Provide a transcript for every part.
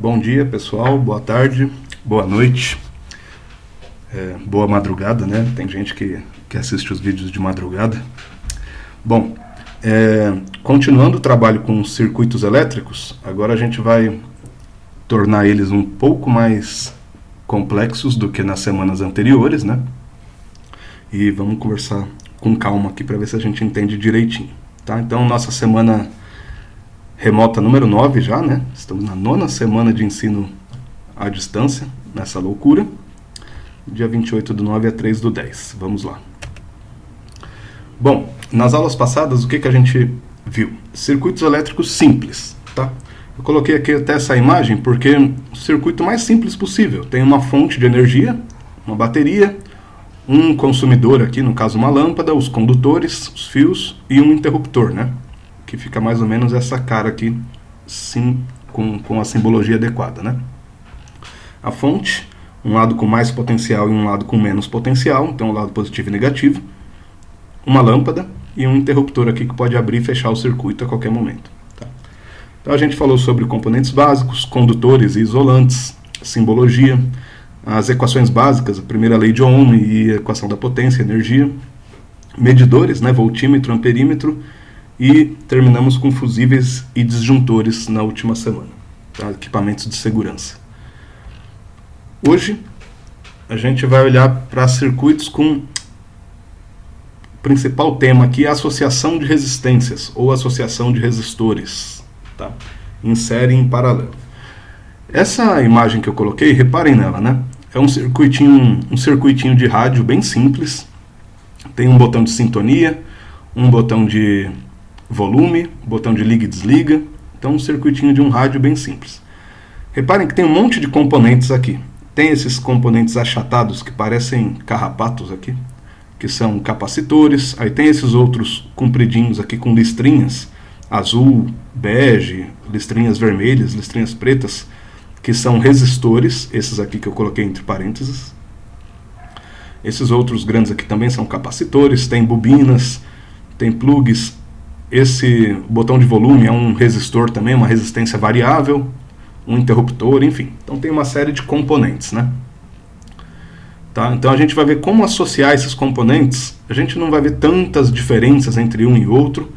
Bom dia, pessoal, boa tarde, boa noite, boa madrugada, né? Tem gente que assiste os vídeos de madrugada. Bom, continuando o trabalho com circuitos elétricos, agora a gente vai tornar eles um pouco mais complexos do que nas semanas anteriores, né? E vamos conversar com calma aqui para ver se a gente entende direitinho, tá? Então, nossa semana remota número 9 já, né? Estamos na 9ª semana de ensino à distância, nessa loucura. Dia 28/9 a 3/10. Vamos lá. Bom, nas aulas passadas, o que a gente viu? Circuitos elétricos simples, tá? Eu coloquei aqui até essa imagem porque é o circuito mais simples possível. Tem uma fonte de energia, uma bateria, um consumidor aqui, no caso uma lâmpada, os condutores, os fios e um interruptor, né? Que fica mais ou menos essa cara aqui, sim, com a simbologia adequada, né? A fonte, um lado com mais potencial e um lado com menos potencial, então o lado positivo e negativo. Uma lâmpada e um interruptor aqui que pode abrir e fechar o circuito a qualquer momento. Tá? Então a gente falou sobre componentes básicos, condutores e isolantes, simbologia, as equações básicas, a primeira lei de Ohm e a equação da potência, energia, medidores, né, voltímetro, amperímetro, e terminamos com fusíveis e disjuntores na última semana, tá? Equipamentos de segurança. Hoje a gente vai olhar para circuitos com o principal tema aqui, a associação de resistências ou associação de resistores, tá? Em série e em paralelo. Essa imagem que eu coloquei, reparem nela, né? É um circuitinho de rádio bem simples. Tem um botão de sintonia, um botão de volume, botão de liga e desliga. Então um circuitinho de um rádio bem simples. Reparem que tem um monte de componentes aqui. Tem esses componentes achatados que parecem carrapatos aqui, que são capacitores. Aí tem esses outros compridinhos aqui com listrinhas azul, bege, listrinhas vermelhas, listrinhas pretas, que são resistores, esses aqui que eu coloquei entre parênteses. Esses outros grandes aqui também são capacitores, tem bobinas, tem plugs. Esse botão de volume é um resistor também, uma resistência variável, um interruptor, enfim. Então tem uma série de componentes, né? Tá? Então a gente vai ver como associar esses componentes. A gente não vai ver tantas diferenças entre um e outro,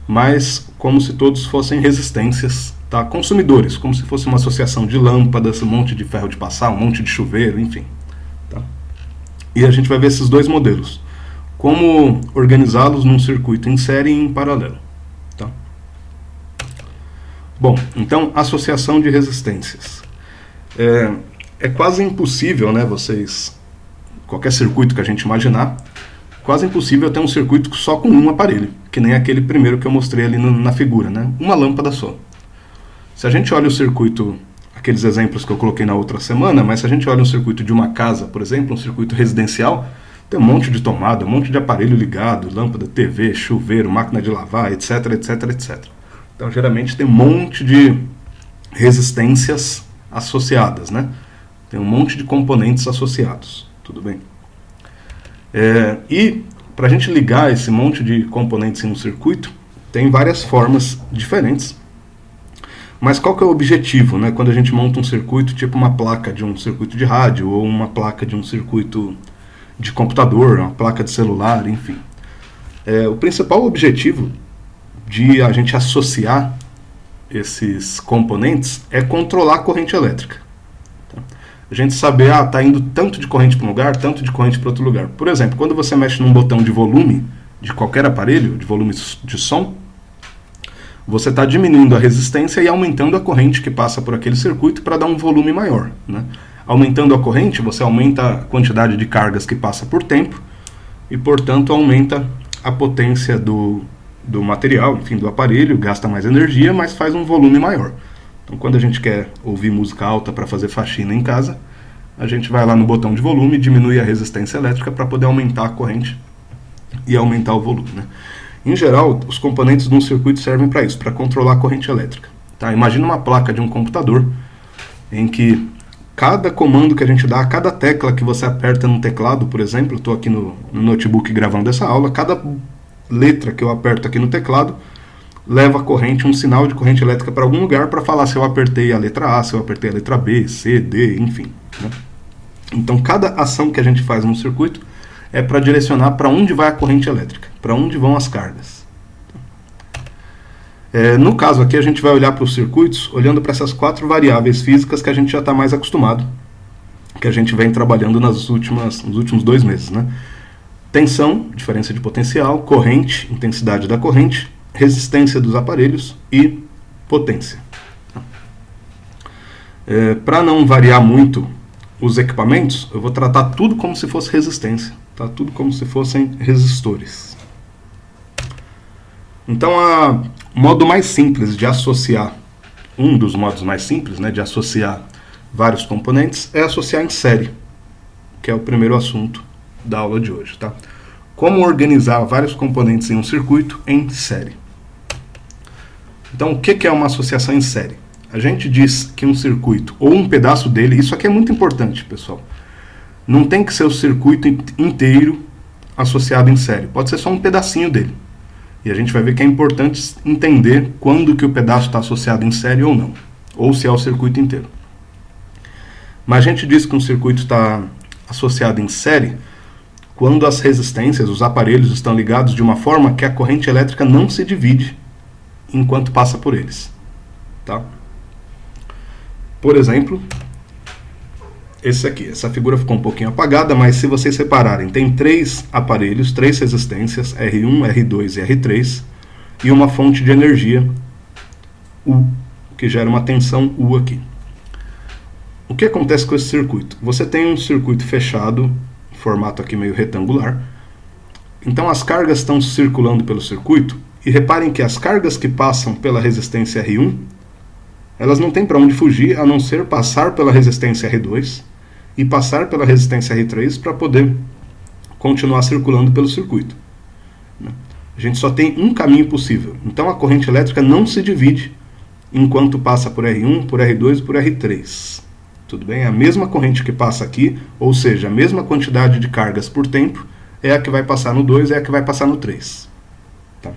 mas como se todos fossem resistências, tá? Consumidores, como se fosse uma associação de lâmpadas, um monte de ferro de passar, um monte de chuveiro, enfim. Tá? E a gente vai ver esses dois modelos. Como organizá-los num circuito em série e em paralelo. Tá? Bom, então, associação de resistências. É quase impossível, né, qualquer circuito que a gente imaginar, quase impossível ter um circuito só com um aparelho, que nem aquele primeiro que eu mostrei ali na figura, né? Uma lâmpada só. Se a gente olha o circuito, aqueles exemplos que eu coloquei na outra semana, mas se a gente olha um circuito de uma casa, por exemplo, um circuito residencial, tem um monte de tomada, um monte de aparelho ligado, lâmpada, TV, chuveiro, máquina de lavar, etc, etc, etc. Então, geralmente tem um monte de resistências associadas, né? Tem um monte de componentes associados, tudo bem? E para a gente ligar esse monte de componentes em um circuito, tem várias formas diferentes. Mas qual que é o objetivo, né? Quando a gente monta um circuito, tipo uma placa de um circuito de rádio, ou uma placa de um circuito de computador, uma placa de celular, enfim. O principal objetivo de a gente associar esses componentes é controlar a corrente elétrica. Tá? A gente saber, está indo tanto de corrente para um lugar, tanto de corrente para outro lugar. Por exemplo, quando você mexe num botão de volume de qualquer aparelho, de volume de som, você está diminuindo a resistência e aumentando a corrente que passa por aquele circuito para dar um volume maior, né? Aumentando a corrente, você aumenta a quantidade de cargas que passa por tempo e, portanto, aumenta a potência do material, enfim, do aparelho, gasta mais energia, mas faz um volume maior. Então, quando a gente quer ouvir música alta para fazer faxina em casa, a gente vai lá no botão de volume e diminui a resistência elétrica para poder aumentar a corrente e aumentar o volume, né? Em geral, os componentes de um circuito servem para isso, para controlar a corrente elétrica. Tá? Imagina uma placa de um computador em que cada comando que a gente dá, cada tecla que você aperta no teclado, por exemplo, eu estou aqui no notebook gravando essa aula, cada letra que eu aperto aqui no teclado leva a corrente, um sinal de corrente elétrica para algum lugar para falar se eu apertei a letra A, se eu apertei a letra B, C, D, enfim, né? Então, cada ação que a gente faz no circuito é para direcionar para onde vai a corrente elétrica, para onde vão as cargas. No caso aqui, a gente vai olhar para os circuitos olhando para essas 4 variáveis físicas que a gente já está mais acostumado, que a gente vem trabalhando nos últimos 2 meses, né? Tensão, diferença de potencial, corrente, intensidade da corrente, resistência dos aparelhos e potência. Para não variar muito os equipamentos, eu vou tratar tudo como se fosse resistência, tá? Tudo como se fossem resistores. Então, o modo mais simples de associar, um dos modos mais simples, né, de associar vários componentes é associar em série, que é o primeiro assunto da aula de hoje, tá? Como organizar vários componentes em um circuito em série. Então, o que é uma associação em série? A gente diz que um circuito, ou um pedaço dele, isso aqui é muito importante, pessoal. Não tem que ser o circuito inteiro associado em série. Pode ser só um pedacinho dele. E a gente vai ver que é importante entender quando que o pedaço está associado em série ou não. Ou se é o circuito inteiro. Mas a gente diz que um circuito está associado em série quando as resistências, os aparelhos estão ligados de uma forma que a corrente elétrica não se divide enquanto passa por eles. Tá? Por exemplo, esse aqui. Essa figura ficou um pouquinho apagada, mas se vocês separarem, tem 3 aparelhos, 3 resistências, R1, R2 e R3, e uma fonte de energia, U, que gera uma tensão U aqui. O que acontece com esse circuito? Você tem um circuito fechado, formato aqui meio retangular, então as cargas estão circulando pelo circuito, e reparem que as cargas que passam pela resistência R1, elas não têm para onde fugir, a não ser passar pela resistência R2 e passar pela resistência R3 para poder continuar circulando pelo circuito. A gente só tem um caminho possível. Então a corrente elétrica não se divide enquanto passa por R1, por R2 e por R3. Tudo bem? A mesma corrente que passa aqui, ou seja, a mesma quantidade de cargas por tempo, é a que vai passar no 2 e é a que vai passar no 3. Tá?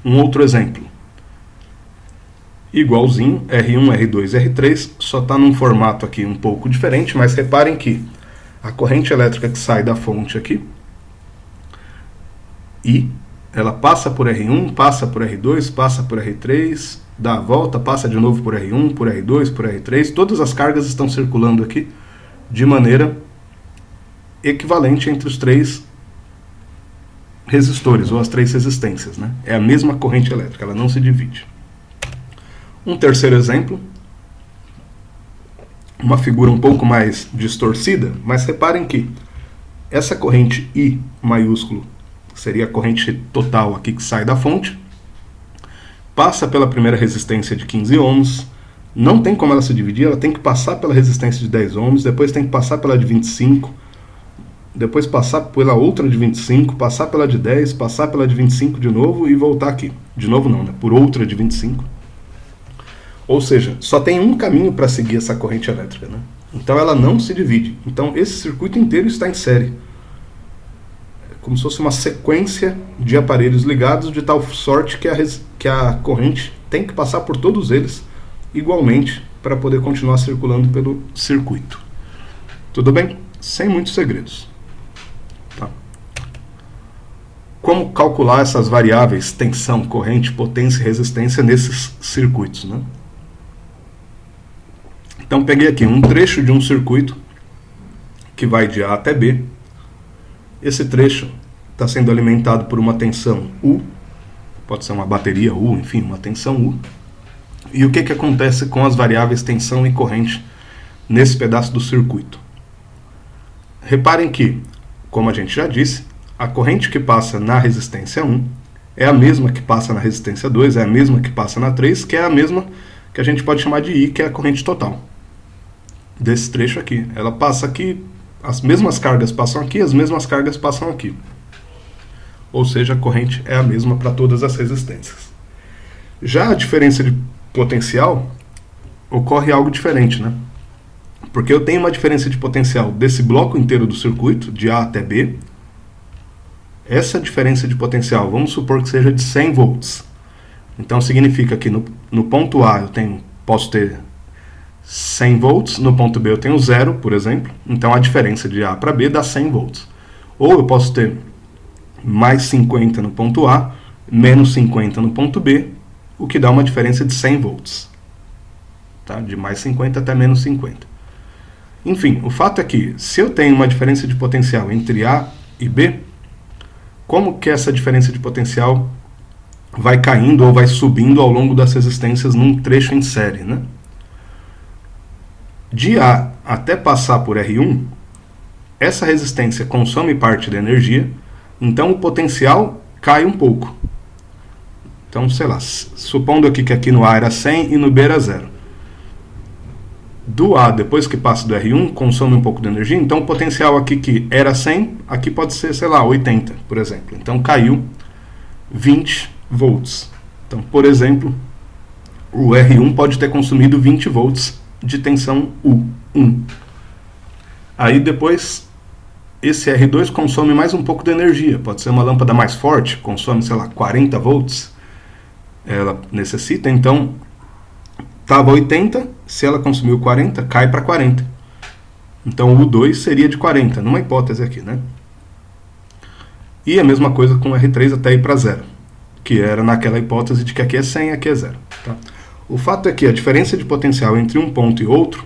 Um outro exemplo. Igualzinho, R1, R2 e R3, só está num formato aqui um pouco diferente, mas reparem que a corrente elétrica que sai da fonte aqui, ela passa por R1, passa por R2, passa por R3, dá a volta, passa de novo por R1, por R2, por R3, todas as cargas estão circulando aqui de maneira equivalente entre os 3 resistores, ou as 3 resistências, né? É a mesma corrente elétrica, ela não se divide. Um terceiro exemplo, uma figura um pouco mais distorcida, mas reparem que essa corrente I maiúsculo seria a corrente total aqui que sai da fonte, passa pela primeira resistência de 15 ohms, não tem como ela se dividir, ela tem que passar pela resistência de 10 ohms, depois tem que passar pela de 25, depois passar pela outra de 25, passar pela de 10, passar pela de 25 de novo e voltar aqui. De novo não, né? Por outra de 25. Ou seja, só tem um caminho para seguir essa corrente elétrica, né? Então ela não se divide. Então esse circuito inteiro está em série. É como se fosse uma sequência de aparelhos ligados de tal sorte que a corrente tem que passar por todos eles igualmente para poder continuar circulando pelo circuito. Tudo bem? Sem muitos segredos. Tá? Como calcular essas variáveis tensão, corrente, potência e resistência nesses circuitos, né? Então peguei aqui um trecho de um circuito que vai de A até B. Esse trecho está sendo alimentado por uma tensão U, pode ser uma bateria U, enfim, uma tensão U. E o que acontece com as variáveis tensão e corrente nesse pedaço do circuito? Reparem que, como a gente já disse, a corrente que passa na resistência 1 é a mesma que passa na resistência 2, é a mesma que passa na 3, que é a mesma que a gente pode chamar de I, que é a corrente total desse trecho aqui. Ela passa aqui, as mesmas cargas passam aqui, as mesmas cargas passam aqui. Ou seja, a corrente é a mesma para todas as resistências. Já a diferença de potencial, ocorre algo diferente, né? Porque eu tenho uma diferença de potencial desse bloco inteiro do circuito, de A até B. Essa diferença de potencial, vamos supor que seja de 100 volts. Então significa que no ponto A posso ter 100 volts, no ponto B eu tenho 0, por exemplo. Então a diferença de A para B dá 100 volts. Ou eu posso ter mais 50 no ponto A, menos 50 no ponto B, o que dá uma diferença de 100 volts. Tá? De mais 50 até menos 50. Enfim, o fato é que, se eu tenho uma diferença de potencial entre A e B, como que essa diferença de potencial vai caindo ou vai subindo ao longo das resistências num trecho em série, né? De A até passar por R1, essa resistência consome parte da energia, então o potencial cai um pouco. Então, sei lá, supondo aqui no A era 100 e no B era 0. Do A, depois que passa do R1, consome um pouco de energia, então o potencial aqui que era 100, aqui pode ser, sei lá, 80, por exemplo. Então caiu 20 volts. Então, por exemplo, o R1 pode ter consumido 20 volts de tensão U1. Aí depois, esse R2 consome mais um pouco de energia. Pode ser uma lâmpada mais forte, consome, sei lá, 40 volts. Ela necessita, então, estava 80, se ela consumiu 40, cai para 40. Então o U2 seria de 40, numa hipótese aqui, né? E a mesma coisa com o R3 até ir para 0, que era naquela hipótese de que aqui é 100 e aqui é 0. Tá? O fato é que a diferença de potencial entre um ponto e outro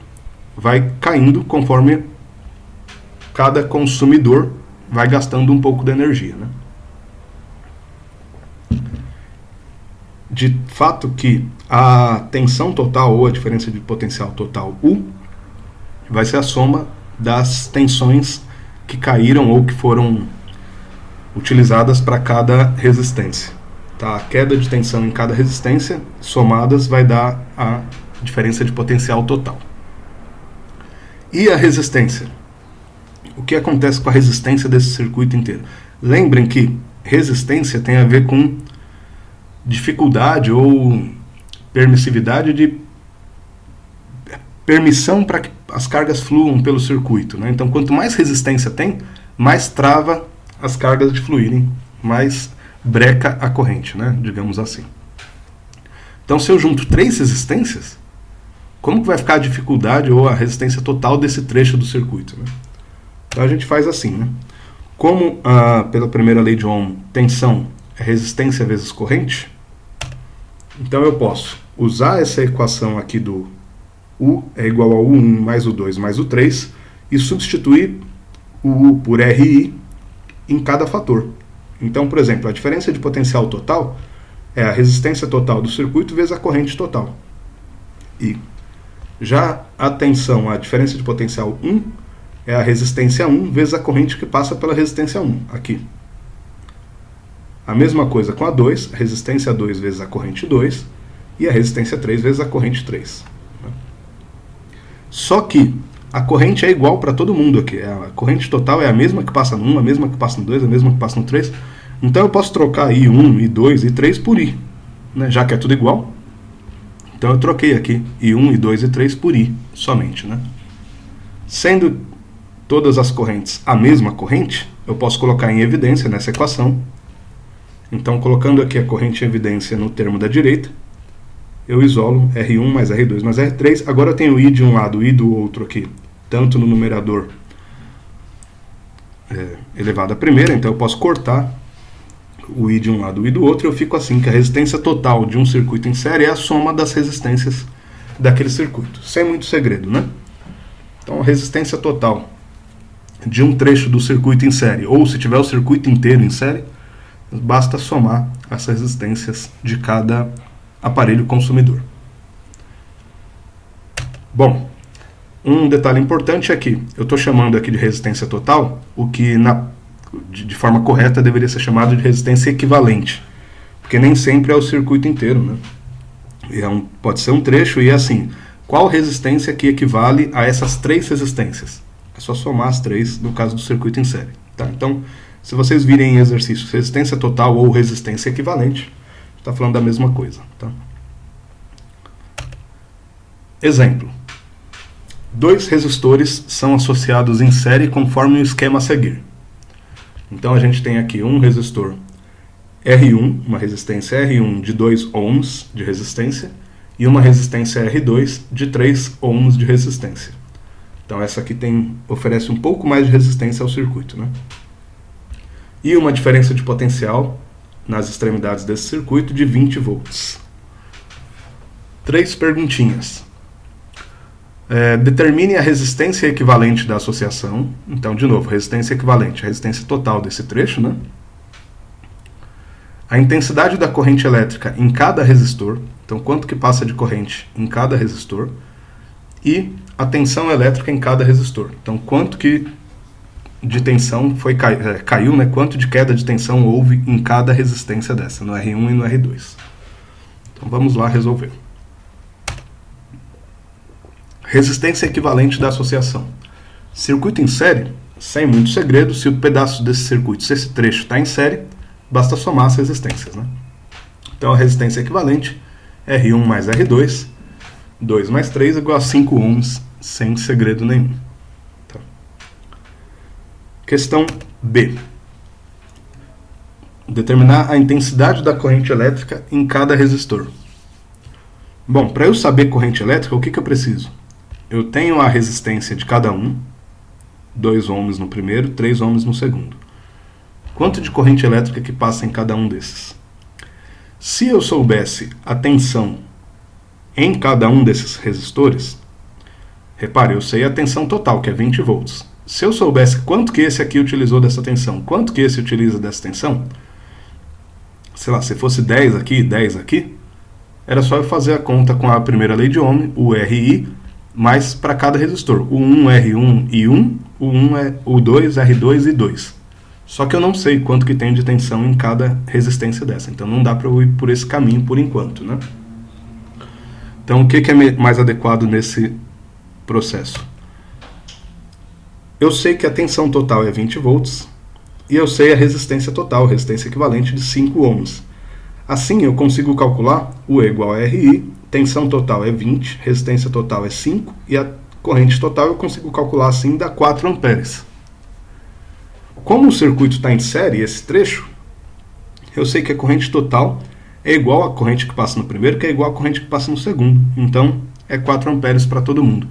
vai caindo conforme cada consumidor vai gastando um pouco de energia, né? De fato que a tensão total ou a diferença de potencial total U vai ser a soma das tensões que caíram ou que foram utilizadas para cada resistência. Tá? A queda de tensão em cada resistência somadas vai dar a diferença de potencial total. E a resistência? O que acontece com a resistência desse circuito inteiro? Lembrem que resistência tem a ver com dificuldade ou permissividade de permissão para que as cargas fluam pelo circuito, né? Então, quanto mais resistência tem, mais trava as cargas de fluírem, mais breca a corrente, né? Digamos assim. Então, se eu junto 3 resistências, como que vai ficar a dificuldade ou a resistência total desse trecho do circuito, né? Então, a gente faz assim, né? Como pela primeira lei de Ohm, tensão é resistência vezes corrente, então eu posso usar essa equação aqui do U é igual a U1 mais U2 mais U3 e substituir o U por RI em cada fator. Então, por exemplo, a diferença de potencial total é a resistência total do circuito vezes a corrente total. E já a tensão, a diferença de potencial 1, é a resistência 1 vezes a corrente que passa pela resistência 1, aqui. A mesma coisa com a 2, a resistência 2 vezes a corrente 2 e a resistência 3 vezes a corrente 3. Só que a corrente é igual para todo mundo aqui. A corrente total é a mesma que passa no 1, a mesma que passa no 2, a mesma que passa no 3. Então eu posso trocar I1, I2 e 3 por I, né? Já que é tudo igual. Então eu troquei aqui I1, I2 e 3 por I somente, né? Sendo todas as correntes a mesma corrente, eu posso colocar em evidência nessa equação. Então, colocando aqui a corrente em evidência no termo da direita, eu isolo R1 mais R2 mais R3. Agora eu tenho I de um lado e I do outro aqui, tanto no numerador elevado à primeira, então eu posso cortar o I de um lado e I do outro, e eu fico assim, que a resistência total de um circuito em série é a soma das resistências daquele circuito. Sem muito segredo, né? Então, a resistência total de um trecho do circuito em série, ou se tiver o circuito inteiro em série, basta somar as resistências de cada aparelho consumidor. Bom, um detalhe importante é que eu estou chamando aqui de resistência total, o que de forma correta deveria ser chamado de resistência equivalente, porque nem sempre é o circuito inteiro, né? Pode ser um trecho e assim, qual resistência que equivale a essas 3 resistências? É só somar as 3 no caso do circuito em série. Tá? Então, se vocês virem em exercícios resistência total ou resistência equivalente, está falando da mesma coisa. Tá? Exemplo. 2 resistores são associados em série conforme o esquema a seguir. Então a gente tem aqui um resistor R1, uma resistência R1 de 2 ohms de resistência e uma resistência R2 de 3 ohms de resistência. Então essa aqui oferece um pouco mais de resistência ao circuito, né? E uma diferença de potencial nas extremidades desse circuito de 20 volts. 3 perguntinhas. Determine a resistência equivalente da associação. Então, de novo, resistência equivalente, a resistência total desse trecho, né? A intensidade da corrente elétrica em cada resistor. Então, quanto que passa de corrente em cada resistor. E a tensão elétrica em cada resistor. Então, quanto que de tensão caiu, né? Quanto de queda de tensão houve em cada resistência dessa, no R1 e no R2. Então, vamos lá resolver. Resistência equivalente da associação. Circuito em série, sem muito segredo, se o pedaço desse circuito, se esse trecho está em série, basta somar as resistências, né? Então a resistência equivalente, R1 mais R2, 2 mais 3 igual a 5 ohms, sem segredo nenhum. Tá. Questão B. Determinar a intensidade da corrente elétrica em cada resistor. Bom, para eu saber corrente elétrica, o que eu preciso? Eu tenho a resistência de cada um, 2 ohms no primeiro, 3 ohms no segundo. Quanto de corrente elétrica que passa em cada um desses? Se eu soubesse a tensão em cada um desses resistores, repare, eu sei a tensão total, que é 20 volts. Se eu soubesse quanto que esse aqui utilizou dessa tensão, quanto que esse utiliza dessa tensão, sei lá, se fosse 10 aqui, 10 aqui, era só eu fazer a conta com a primeira lei de Ohm, o RI, mais para cada resistor. O 1 R1 e 1, o 2 R2 e 2. Só que eu não sei quanto que tem de tensão em cada resistência dessa. Então não dá para eu ir por esse caminho por enquanto, né? Então o que é mais adequado nesse processo? Eu sei que a tensão total é 20 volts e eu sei a resistência total, resistência equivalente de 5 ohms. Assim eu consigo calcular o E igual a RI, tensão total é 20, resistência total é 5 e a corrente total eu consigo calcular assim, dá 4 amperes. Como o circuito está em série, esse trecho, eu sei que a corrente total é igual à corrente que passa no primeiro, que é igual à corrente que passa no segundo. Então, é 4 amperes para todo mundo.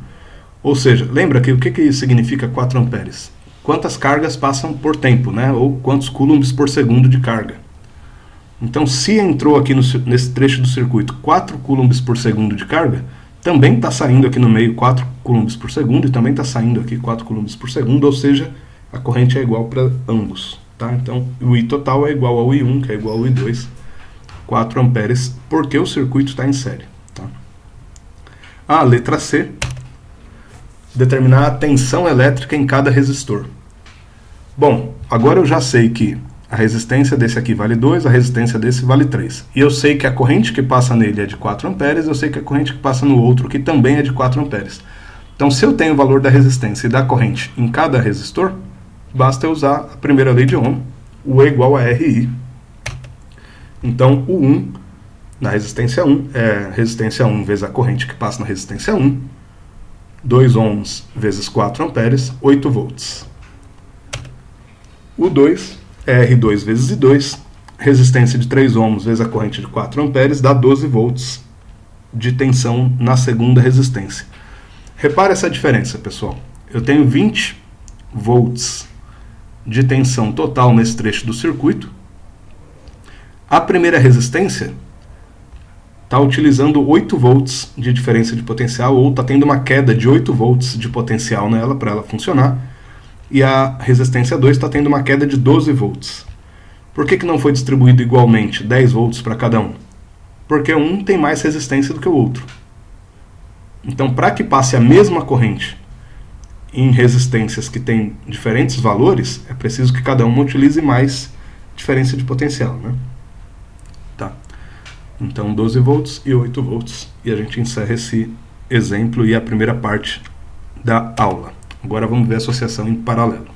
Ou seja, lembra que o que significa 4 amperes? Quantas cargas passam por tempo, né? Ou quantos coulombs por segundo de carga. Então, se entrou aqui nesse trecho do circuito 4 coulombs por segundo de carga, também está saindo aqui no meio 4 coulombs por segundo e também está saindo aqui 4 coulombs por segundo, ou seja, a corrente é igual para ambos. Tá? Então, o I total é igual ao I1, que é igual ao I2, 4 amperes, porque o circuito está em série. Tá? A letra C, determinar a tensão elétrica em cada resistor. Bom, agora eu já sei que a resistência desse aqui vale 2, a resistência desse vale 3. E eu sei que a corrente que passa nele é de 4 amperes, eu sei que a corrente que passa no outro aqui também é de 4 amperes. Então, se eu tenho o valor da resistência e da corrente em cada resistor, basta eu usar a primeira lei de Ohm, o E igual a RI. Então, o 1 na resistência 1 é resistência 1 vezes a corrente que passa na resistência 1, 2 ohms vezes 4 amperes, 8 volts. O 2 é R2 vezes I2, resistência de 3 ohms vezes a corrente de 4 amperes, dá 12 volts de tensão na segunda resistência. Repare essa diferença, pessoal. Eu tenho 20 volts de tensão total nesse trecho do circuito. A primeira resistência está utilizando 8 volts de diferença de potencial, ou está tendo uma queda de 8 volts de potencial nela para ela funcionar. E a resistência 2 está tendo uma queda de 12 volts. Por que não foi distribuído igualmente 10 volts para cada um? Porque um tem mais resistência do que o outro. Então, para que passe a mesma corrente em resistências que têm diferentes valores, é preciso que cada uma utilize mais diferença de potencial, né? Tá. Então, 12 volts e 8 volts. E a gente encerra esse exemplo e a primeira parte da aula. Agora vamos ver a associação em paralelo.